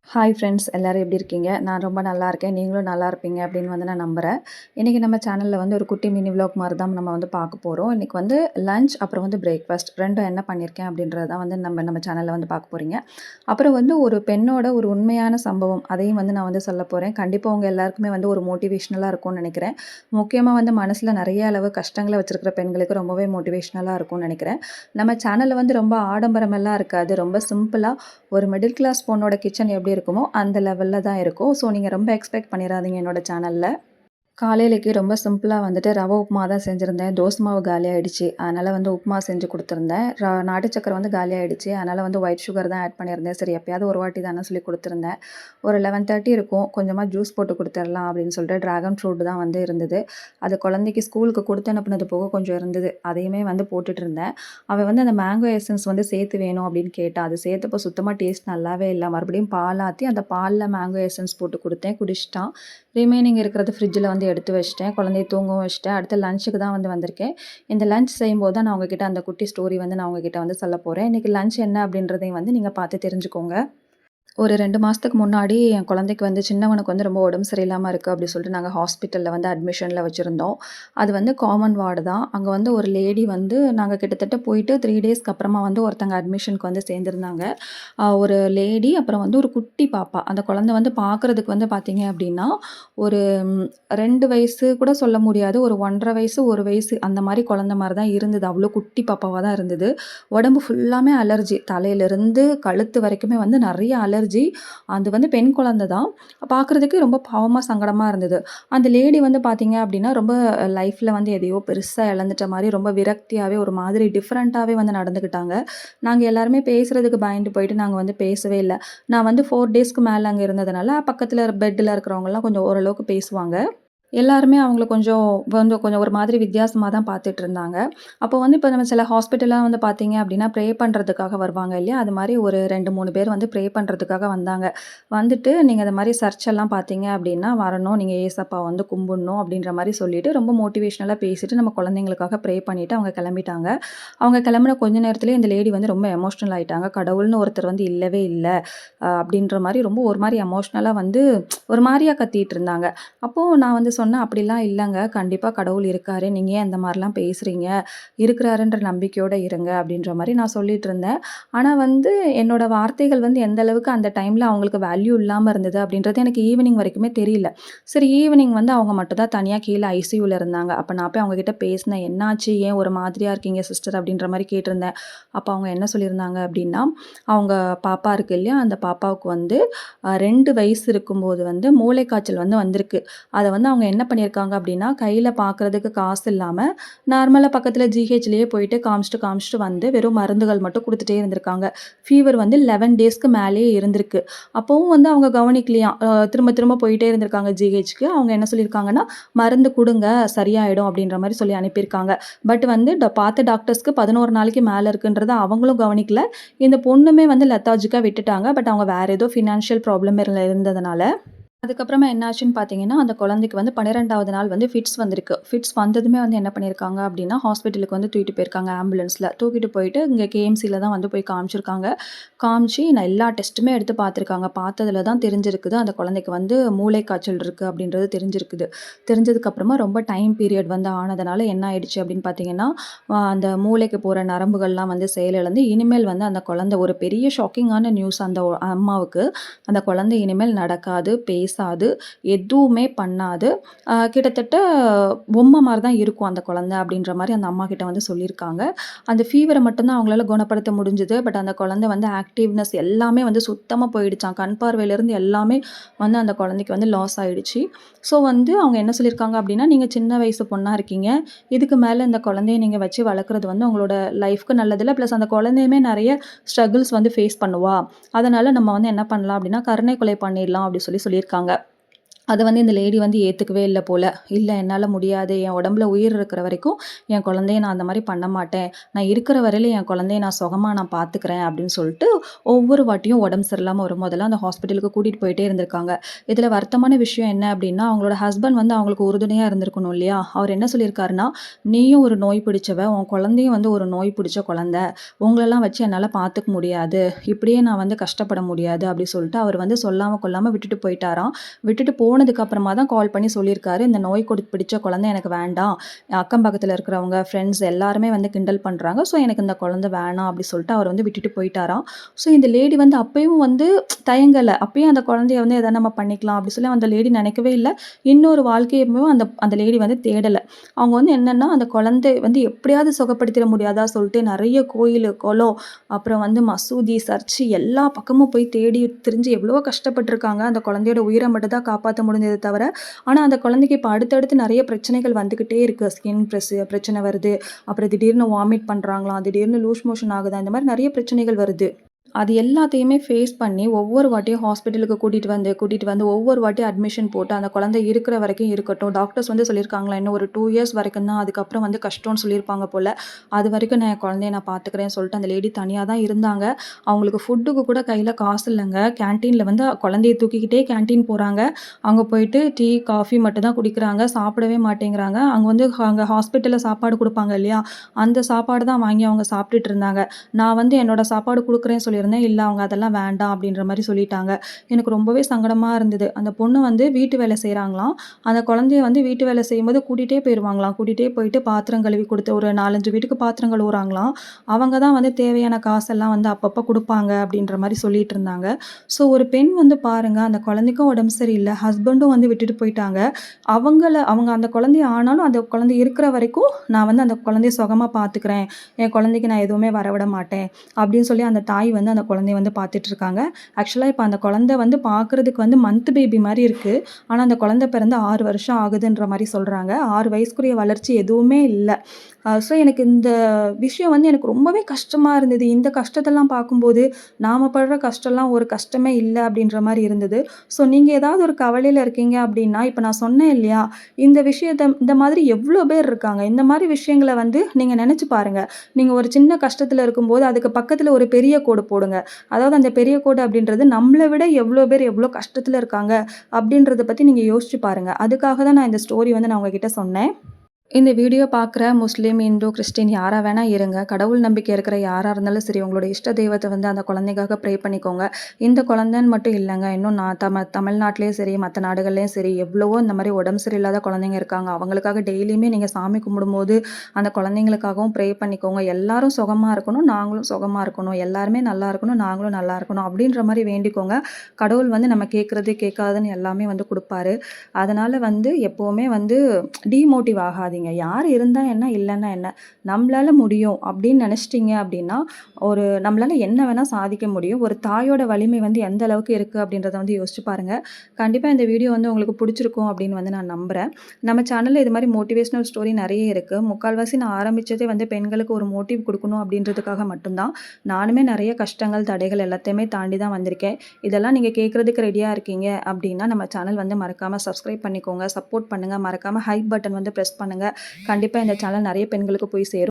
Hi friends எல்லோரும் எப்படி இருக்கீங்க? நான் ரொம்ப நல்லா இருக்கேன். நீங்களும் நல்லா இருப்பீங்க அப்படின்னு வந்து நான் நம்புகிறேன். இன்றைக்கி நம்ம சேனலில் வந்து ஒரு குட்டி மினி விலாக் மாதிரி தான் நம்ம வந்து பார்க்க போகிறோம். இன்றைக்கி வந்து லஞ்ச் அப்புறம் வந்து பிரேக்ஃபாஸ்ட் ரெண்டும் என்ன பண்ணியிருக்கேன் அப்படின்றது தான் வந்து நம்ம சேனலில் வந்து பார்க்க போகிறீங்க. அப்புறம் வந்து ஒரு பெண்ணோட ஒரு உண்மையான சம்பவம் அதையும் வந்து நான் வந்து சொல்ல போகிறேன். கண்டிப்பாக உங்கள் எல்லாருக்குமே வந்து ஒரு மோட்டிவேஷ்னலாக இருக்கும்னு நினைக்கிறேன். முக்கியமாக வந்து மனசில் நிறைய அளவு கஷ்டங்களை வச்சுருக்கிற பெண்களுக்கு ரொம்பவே மோட்டிவேஷ்னலாக இருக்கும்னு நினைக்கிறேன். நம்ம சேனலில் வந்து ரொம்ப ஆடம்பரமெல்லாம் இருக்காது. ரொம்ப சிம்பிளாக ஒரு மிடில் கிளாஸ் பொண்ணோட கிச்சன் எப்படி இருக்குமோ அந்த லெவலில் தான் இருக்கும். ஸோ நீங்கள் ரொம்ப எக்ஸ்பெக்ட் பண்ணிடாதீங்க என்னோட சேனலில். காலையிலக்கு ரொம்ப சிம்பிளாக வந்துட்டு ரவை உப்புமா தான் செஞ்சுருந்தேன். தோசை மாவு காலியாகிடுச்சு. அதனால் வந்து உப்புமா செஞ்சு கொடுத்துருந்தேன். நாட்டு சக்கரை வந்து காலியாகிடுச்சு. அதனால் வந்து ஒயிட் சுகர் தான் ஆட் பண்ணியிருந்தேன். சரி எப்பயாவது ஒரு வாட்டி தானே சொல்லி கொடுத்துருந்தேன். ஒரு 11:30 இருக்கும். கொஞ்சமாக ஜூஸ் போட்டு கொடுத்துடலாம் அப்படின்னு சொல்லிட்டு ட்ராகன் ஃப்ரூட் தான் வந்து இருந்தது. அது குழந்தைக்கு ஸ்கூலுக்கு கொடுத்து அனுப்புனது போக கொஞ்சம் இருந்தது. அதையுமே வந்து போட்டுட்டு இருந்தேன். அவள் வந்து அந்த மேங்கோ எசன்ஸ் வந்து சேர்த்து வேணும் அப்படின்னு கேட்டாள். அது சேர்த்தப்போ சுத்தமாக டேஸ்ட் நல்லாவே இல்லை. மறுபடியும் பால் ஆற்றி அந்த பாலில் மேங்கோ எசன்ஸ் போட்டு கொடுத்தேன். குடிச்சிட்டான். ரிமைனிங் இருக்கிறது ஃப்ரிட்ஜில் வந்து எடுத்து வச்சிட்டேன். குழந்தைய தூங்கவும் வச்சிட்டேன். அடுத்து லஞ்சுக்கு தான் வந்து வந்திருக்கேன். இந்த லஞ்ச் செய்யும்போது தான் நான் உங்ககிட்ட அந்த குட்டி ஸ்டோரி வந்து நான் உங்ககிட்ட வந்து சொல்ல போகிறேன். இன்றைக்கி லஞ்ச் என்ன அப்படின்றதையும் வந்து நீங்கள் பார்த்து தெரிஞ்சுக்கோங்க. ஒரு 2 மாதத்துக்கு முன்னாடி என் குழந்தைக்கு வந்து சின்னவனுக்கு வந்து ரொம்ப உடம்பு சரியில்லாமல் இருக்குது அப்படி சொல்லிட்டு நாங்கள் ஹாஸ்பிட்டலில் வந்து அட்மிஷனில் வச்சுருந்தோம். அது வந்து காமன் வார்டு தான். அங்கே வந்து ஒரு லேடி வந்து நாங்கள் கிட்டத்தட்ட போயிட்டு 3 டேஸ்க்கு அப்புறமா வந்து ஒருத்தங்க அட்மிஷனுக்கு வந்து சேர்ந்துருந்தாங்க. ஒரு லேடி அப்புறம் வந்து ஒரு குட்டி பாப்பா. அந்த குழந்தை வந்து பார்க்குறதுக்கு வந்து பார்த்தீங்க அப்படின்னா ஒரு 2 வயசு கூட சொல்ல முடியாது. ஒரு 1 1/2 வயசு, 1 வயசு அந்த மாதிரி குழந்தை மாதிரி தான் இருந்தது. அவ்வளோ குட்டி பாப்பாவாக தான் இருந்தது. உடம்பு ஃபுல்லாமே அலர்ஜி. தலையிலேருந்து கழுத்து வரைக்குமே வந்து நிறைய அலர்ஜி. அது வந்து பெண் குழந்தை தான். பார்க்குறதுக்கு ரொம்ப பாவமாக சங்கடமாக இருந்தது. அந்த லேடி வந்து பார்த்தீங்க அப்படின்னா ரொம்ப லைஃப்பில் வந்து எதையோ பெருசாக இழந்துட்ட மாதிரி ரொம்ப விரக்தியாகவே ஒரு மாதிரி டிஃப்ரெண்ட்டாகவே வந்து நடந்துக்கிட்டாங்க. நாங்கள் எல்லாருமே பேசுகிறதுக்கு பயந்து போயிட்டு நாங்கள் வந்து பேசவே இல்லை. நான் வந்து 4 டேஸ்க்கு மேலே அங்கே இருந்ததுனால பக்கத்தில் பெட்டில் இருக்கிறவங்கலாம் கொஞ்சம் ஓரளவுக்கு பேசுவாங்க. எல்லாருமே அவங்கள கொஞ்சம் ஒரு மாதிரி வித்தியாசமா தான் பார்த்துட்டு இருந்தாங்க. அப்போ வந்து இப்போ நம்ம சில ஹாஸ்பிட்டல்லாம் வந்து பார்த்தீங்க அப்படின்னா, ப்ரே பண்ணுறதுக்காக வருவாங்க இல்லையா? அது மாரி ஒரு 2, 3 பேர் வந்து ப்ரே பண்ணுறதுக்காக வந்தாங்க. வந்துட்டு நீங்க இந்த மாரி சர்ச் எல்லாம் பார்த்தீங்க அப்படின்னா வரணும். நீங்க ஏசப்பாவ வந்து கும்பிடணும் அப்படின்ற மாரி சொல்லிட்டு ரொம்ப மோட்டிவேஷனலா பேசிட்டு நம்ம குழந்தைங்களுக்காக ப்ரே பண்ணிட்டு அவங்க கிளம்பிட்டாங்க. அவங்க கிளம்புன கொஞ்ச நேரத்திலேயே இந்த லேடி வந்து ரொம்ப எமோஷனல் ஆயிட்டாங்க. கடவுள்னு ஒருத்தர் வந்து இல்லவே இல்ல. அப்படின்ற மாரி ரொம்ப ஒரு மாரி எமோஷனலா வந்து ஒரு மாரியா கத்திட்டு இருந்தாங்க. அப்போ நான் வந்து சொன்னேன், "அப்படிலாம் இல்லங்க. கண்டிப்பா கடவுள் இருக்காரு. நீங்க ஏன் இந்த மாரிலாம் பேசுறீங்க? இருக்கிறாருன்ற நம்பிக்கையோட இருங்க." அப்படின்ற மாரி நான் சொல்லிட்டு இருந்தேன். ஆனா வந்து என்னோட வார்த்தைகள் வந்து எந்த அளவுக்கு அந்த டைம்ல அவங்களுக்கு வேல்யூ இல்லாம இருந்தது அப்படின்றது எனக்கு ஈவினிங் வரைக்குமே தெரியல. சரி ஈவினிங் வந்து அவங்க மட்டும் தான் தனியா கீழ ஐசியூல இருந்தாங்க. அப்ப நான் போய் அவங்க கிட்ட பேசினேன். "என்னாச்சு? ஏன் ஒரு மாதிரியா இருக்கீங்க சிஸ்டர்?" அப்படின்ற மாரி கேட்டிருந்தேன். அப்ப அவங்க என்ன சொல்லியிருந்தாங்க அப்படின்னா, அவங்க பாப்பா இருக்கு இல்லையா? அந்த பாப்பாவுக்கு வந்து 2 வயசு இருக்கும்போது வந்து மூளைக்காய்ச்சல் வந்து வந்திருக்கு. அத வந்து அவங்க என்ன பண்ணியிருக்காங்க அப்படின்னா, கையில பார்க்குறதுக்கு காசு இல்லாம, நார்மலா பக்கத்துல ஜிஹெச்லயே போயிட்டு காமிச்சுட்டு வந்து வெறும் மருந்துகள் மட்டும் குடுத்துட்டே இருந்திருக்காங்க. ஃபீவர் வந்து 11 டேஸ்க்கு மேலேயே இருந்திருக்கு. அப்பவும் வந்து அவங்க கவனிக்கலையாம். திரும்ப திரும்ப போயிட்டே இருந்திருக்காங்க ஜிஹெச்க்கு. அவங்க என்ன சொல்லியிருக்காங்கன்னா, "மருந்து குடுங்க, சரியாயிடும்." அப்படின்ற மாரி சொல்லி அனுப்பியிருக்காங்க. பட் வந்து பார்த்த டாக்டர்ஸ்க்கு 11 நாளைக்கு மேல இருக்குன்றத அவங்களும் கவனிக்கல. இந்த பொண்ணுமே வந்து லெத்தாஜிக்கா விட்டுட்டாங்க. பட் அவங்க வேற ஏதோ ஃபினான்ஷியல் ப்ராப்ளம் இருந்ததுனால அதுக்கப்புறமா என்னாச்சுன்னு பார்த்தீங்கன்னா, அந்த குழந்தைக்கு வந்து 12வது நாள் வந்து ஃபிட்ஸ் வந்திருக்கு. ஃபிட்ஸ் வந்ததுமே வந்து என்ன பண்ணியிருக்காங்க அப்படின்னா, ஹாஸ்பிட்டலுக்கு வந்து தூக்கிட்டு போயிருக்காங்க ஆம்புலன்ஸ்ல. தூக்கிட்டு போயிட்டு இங்க கேஎம்சில தான் வந்து போய் காமிச்சிருக்காங்க. காமிச்சு நான் எல்லா டெஸ்ட்டுமே எடுத்து பார்த்துருக்காங்க. பார்த்ததுல தான் தெரிஞ்சிருக்குது, அந்த குழந்தைக்கு வந்து மூளை காய்ச்சல் இருக்கு அப்படின்றது தெரிஞ்சிருக்குது. தெரிஞ்சதுக்கப்புறமா ரொம்ப டைம் பீரியட் வந்து ஆனதுனால என்ன ஆயிடுச்சு அப்படின்னு பார்த்தீங்கன்னா, அந்த மூளைக்கு போற நரம்புகள்லாம் வந்து செயலிழந்து, இனிமேல் வந்து அந்த குழந்தை ஒரு பெரிய ஷாக்கிங்கான நியூஸ் அந்த அம்மாவுக்கு. அந்த குழந்தை இனிமேல் நடக்காது, பேசாது, எதுவுமே பண்ணாது. கிட்டத்தட்ட பொம்மை மாரி தான் இருக்கும் அந்த குழந்தை அப்படின்ற மாரி அந்த அம்மாகிட்ட வந்து சொல்லியிருக்காங்க. அந்த ஃபீவர மட்டும் தான் அவங்களால குணப்படுத்த முடிஞ்சது. பட் அந்த குழந்தை வந்து ஆக்டிவ்னஸ் எல்லாமே வந்து சுத்தமா போயிடுச்சாம். கண் பார்வையிலேருந்து எல்லாமே வந்து அந்த குழந்தைக்கு வந்து லாஸ் ஆயிடுச்சு. ஸோ வந்து அவங்க என்ன சொல்லியிருக்காங்க அப்படின்னா, "நீங்க சின்ன வயசு பொண்ணா இருக்கீங்க. இதுக்கு மேல இந்த குழந்தைய நீங்க வச்சு வளர்க்குறது வந்து உங்களோட லைஃப்க்கு நல்லதில்ல. ப்ளஸ் அந்த குழந்தையுமே நெறைய ஸ்ட்ரகிள்ஸ் வந்து ஃபேஸ் பண்ணுவா. அதனால நம்ம வந்து என்ன பண்ணலாம் அப்படின்னா, கருணை கொலை பண்ணிடலாம்." அப்படி சொல்லியிருக்காங்க. அத வந்து இந்த லேடி வந்து ஏத்துக்கவே இல்ல போல. "இல்ல என்னால முடியாது. என் உடம்புல உயிர் இருக்கிற வரைக்கும் என் குழந்தைய நான் அந்த மாரி பண்ண மாட்டேன். நான் இருக்கிற வரையில என் குழந்தைய நான் சுகமா நான் பார்த்துக்கிறேன்." அப்படின்னு சொல்லிட்டு ஒவ்வொரு வாட்டியும் உடம்பு சரியில்லாம வரும்போதெல்லாம் அந்த ஹாஸ்பிட்டலுக்கு கூட்டிட்டு போயிட்டே இருந்திருக்காங்க. இதுல வருத்தமான விஷயம் என்ன அப்படின்னா, அவங்களோட ஹஸ்பண்ட் வந்து அவங்களுக்கு உறுதுணையா இருந்திருக்கணும் இல்லையா? அவர் என்ன சொல்லியிருக்காருன்னா, "நீயும் ஒரு நோய் பிடிச்சவ. உன் குழந்தையும் வந்து ஒரு நோய் பிடிச்ச குழந்தை. உங்களெல்லாம் வச்சு என்னால பார்த்துக்க முடியாது. இப்படியே நான் வந்து கஷ்டப்பட முடியாது." அப்படி சொல்லிட்டு அவர் வந்து சொல்லாம கொள்ளாம விட்டுட்டு போயிட்டாராம். விட்டுட்டு போனதுக்கு அப்புறமா தான் கால் பண்ணி சொல்லியிருக்காரு. இந்த நோய் பிடிச்ச குழந்தை எனக்கு வேண்டாம். அக்கம் பக்கத்துல இருக்கிறவங்க, ஃப்ரெண்ட்ஸ் எல்லாருமே வந்து கிண்டல் பண்றாங்க. ஸோ எனக்கு இந்த குழந்தை வேணாம் அப்படி சொல்லிட்டு அவர் வந்து விட்டுட்டு போயிட்டாராம். ஸோ இந்த லேடி வந்து அப்பயும் வந்து தயங்கல. அப்பயும் அந்த குழந்தைய வந்து எதா நம்ம பண்ணிக்கலாம் அப்படி சொல்லி அந்த லேடி நினைக்கவே இல்ல. இன்னொரு வாழ்க்கையவும் அந்த அந்த லேடி வந்து தேடல. அவங்க வந்து என்னன்னா, அந்த குழந்தை வந்து எப்படியாவது சுகப்படுத்திட முடியாதா சொல்லிட்டு நெறைய கோயிலு, குளம், அப்புறம் வந்து மசூதி, சர்ச்சு எல்லா பக்கமும் போய் தேடி திரிஞ்சு எவ்வளவோ கஷ்டப்பட்டுருக்காங்க. அந்த குழந்தையோட உயிர மட்டும் தான் காப்பாத்த முடிஞ்சதே தவிர, ஆனா அந்த குழந்தைக்கு இப்ப அடுத்தடுத்து நெறைய பிரச்சனைகள் வந்துகிட்டே இருக்கு. ஸ்கின் பிரச்சனை வருது. அப்புறம் திடீர்னு வாமிட் பண்றாங்களாம். திடீர்னு லூஸ் மோஷன் ஆகுதாம். இந்த மாரி நெறைய பிரச்சனைகள் வருது. அது எல்லாத்தையுமே ஃபேஸ் பண்ணி ஒவ்வொரு வாட்டியும் ஹாஸ்பிட்டலுக்கு கூட்டிட்டு வந்து ஒவ்வொரு வாட்டியும் அட்மிஷன் போட்டு அந்த குழந்தை இருக்கிற வரைக்கும் இருக்கட்டும். டாக்டர்ஸ் வந்து சொல்லியிருக்காங்களா, இன்னும் ஒரு 2 இயர்ஸ் வரைக்கும் தான். அதுக்கப்புறம் வந்து கஷ்டம்னு சொல்லியிருப்பாங்க போல. அது வரைக்கும் நான் என் குழந்தைய நான் பார்த்துக்கிறேன்னு சொல்லிட்டு அந்த லேடி தனியா தான் இருந்தாங்க. அவங்களுக்கு ஃபுட்டுக்கு கூட கையில காசு இல்லங்க. கேன்டீன்ல வந்து குழந்தைய தூக்கிக்கிட்டே கேன்டீன் போறாங்க. அங்க போயிட்டு டீ, காஃபி மட்டும் தான் குடிக்கிறாங்க. சாப்பிடவே மாட்டேங்கிறாங்க. அங்க ஹாஸ்பிட்டல்ல சாப்பாடு குடுப்பாங்க இல்லையா? அந்த சாப்பாடு தான் வாங்கி அவங்க சாப்பிட்டுட்டு இருந்தாங்க. நான் வந்து என்னோட சாப்பாடு குடுக்குறேன்னு சொல்லியிருந்தேன். இல்ல அவங்க அதெல்லாம் வேண்டாம் அப்படின்ற மாரி சொல்லிட்டாங்க. எனக்கு ரொம்பவே சங்கடமா இருந்தது. அந்த பொண்ணு வந்து வீட்டு வேலை செய்றாங்களாம். அந்த குழந்தைய வந்து வீட்டு வேலை செய்யும்போது கூட்டிட்டே போயிருவாங்களாம். கூட்டிட்டே போயிட்டு பாத்திரம் கழுவி குடுத்து ஒரு 4, 5 வீட்டுக்கு பாத்திரம் கழுவுறாங்களாம். அவங்க தான் வந்து தேவையான காசெல்லாம் வந்து அப்பப்ப குடுப்பாங்க அப்படின்ற மாரி சொல்லிட்டு இருந்தாங்க. ஸோ ஒரு பெண் வந்து பாருங்க, அந்த குழந்தைக்கும் உடம்பு சரியில்ல. ஹஸ்பண்டும் வந்து விட்டுட்டு போயிட்டாங்க. அவங்க அந்த குழந்தைய ஆனாலும் அந்த குழந்தை இருக்கிற வரைக்கும் நான் வந்து அந்த குழந்தைய சுகமா பார்த்துக்கிறேன். என் குழந்தைக்கு நான் எதுவுமே வரவிட மாட்டேன். அப்படின்னு சொல்லி அந்த தாய் வந்து அந்த குழந்தைய வந்து பார்த்துட்டு இருக்காங்க. ஆக்சுவலா இப்ப அந்த குழந்தை வந்து பார்க்கறதுக்கு வந்து மந்த் பேபி மாரி இருக்கு. ஆனா அந்த குழந்தை பிறந்து 6 வருஷம் ஆகுதுன்ற மாரி சொல்றாங்க. 6 வயசுக்குரிய வளர்ச்சி எதுவுமே இல்ல. ஸோ எனக்கு இந்த விஷயம் வந்து எனக்கு ரொம்பவே கஷ்டமா இருந்தது. இந்த கஷ்டத்தெல்லாம் பார்க்கும்போது, நாம படுற கஷ்டம்லாம் ஒரு கஷ்டமே இல்ல அப்படின்ற மாரி இருந்தது. ஸோ நீங்க ஏதாவது ஒரு கவலையில இருக்கீங்க அப்படின்னா, இப்ப நான் சொன்னேன் இல்லையா? இந்த விஷயத்த இந்த மாதிரி எவ்ளோ பேர் இருக்காங்க. இந்த மாரி விஷயங்கள வந்து நீங்க நெனச்சு பாருங்க. நீங்க ஒரு சின்ன கஷ்டத்துல இருக்கும்போது, அதுக்கு பக்கத்துல ஒரு பெரிய கோடு போடுங்க. அதாவது அந்த பெரிய கோடு அப்படின்றது நம்மள விட எவ்ளோ பேர் எவ்ளோ கஷ்டத்துல இருக்காங்க அப்படின்றத பத்தி நீங்க யோசிச்சு பாருங்க. அதுக்காக தான் நான் இந்த ஸ்டோரி வந்து நான் உங்ககிட்ட சொன்னேன். இந்த வீடியோ பார்க்குற முஸ்லீம், இந்து, கிறிஸ்டின் யாரா வேணா இருங்க. கடவுள் நம்பிக்கை இருக்கிற யாரா இருந்தாலும் சரி, உங்களோட இஷ்ட தெய்வத்த வந்து அந்த குழந்தைக்காக ப்ரே பண்ணிக்கோங்க. இந்த குழந்தைன்னு மட்டும் இல்லங்க. இன்னும் நான் தமிழ்நாட்டிலேயும் சரி, மத்த நாடுகள்லயும் சரி, எவ்வளவோ இந்த மாரி உடம்பு சரியில்லாத குழந்தைங்க இருக்காங்க. அவங்களுக்காக டெய்லியுமே நீங்க சாமி கும்பிடும்போது, அந்த குழந்தைங்களுக்காகவும் ப்ரே பண்ணிக்கோங்க. எல்லாரும் சுகமா இருக்கணும், நாங்களும் சுகமா இருக்கணும். எல்லாருமே நல்லா இருக்கணும், நாங்களும் நல்லா இருக்கணும். அப்படின்ற மாரி வேண்டிக்கோங்க. கடவுள் வந்து நம்ம கேட்கறது, கேட்காதன்னு எல்லாமே வந்து குடுப்பாரு. அதனால வந்து எப்பவுமே வந்து டிமோட்டிவ் ஆகாதீங்க. யார் இருந்தா என்ன, இல்லன்னா என்ன? நம்மளால முடியும் அப்படின்னு நெனச்சிட்டீங்க அப்படின்னா, நம்மளால என்ன வேணா சாதிக்க முடியும். ஒரு தாயோட வலிமை வந்து எந்த அளவுக்கு இருக்கு அப்படின்றத வந்து யோசிச்சு பாருங்க. கண்டிப்பா இந்த வீடியோ வந்து உங்களுக்கு புடிச்சிருக்கும் அப்படின்னு வந்து நான் நம்புறேன். நம்ம சேனல்ல இது மாரி மோட்டிவேஷனல் ஸ்டோரி நெறைய இருக்கு. முக்கால்வாசி நான் ஆரம்பிச்சதே வந்து பெண்களுக்கு ஒரு மோட்டிவ் குடுக்கணும் அப்படின்றதுக்காக மட்டும் தான். நானுமே நெறைய கஷ்டங்கள், தடைகள் எல்லாத்தையுமே தாண்டி தான் வந்திருக்கேன். இதெல்லாம் நீங்க கேட்கறதுக்கு ரெடியா இருக்கீங்க அப்படின்னா, நம்ம சேனல் வந்து மறக்காம சப்ஸ்கிரைப் பண்ணிக்கோங்க. சப்போர்ட் பண்ணுங்க. மறக்காம ஹைப் பட்டன் வந்து பிரஸ் பண்ணுங்க. கண்டிப்பா இந்த சேனல் நெறைய பெண்களுக்கு போய் சேரும்.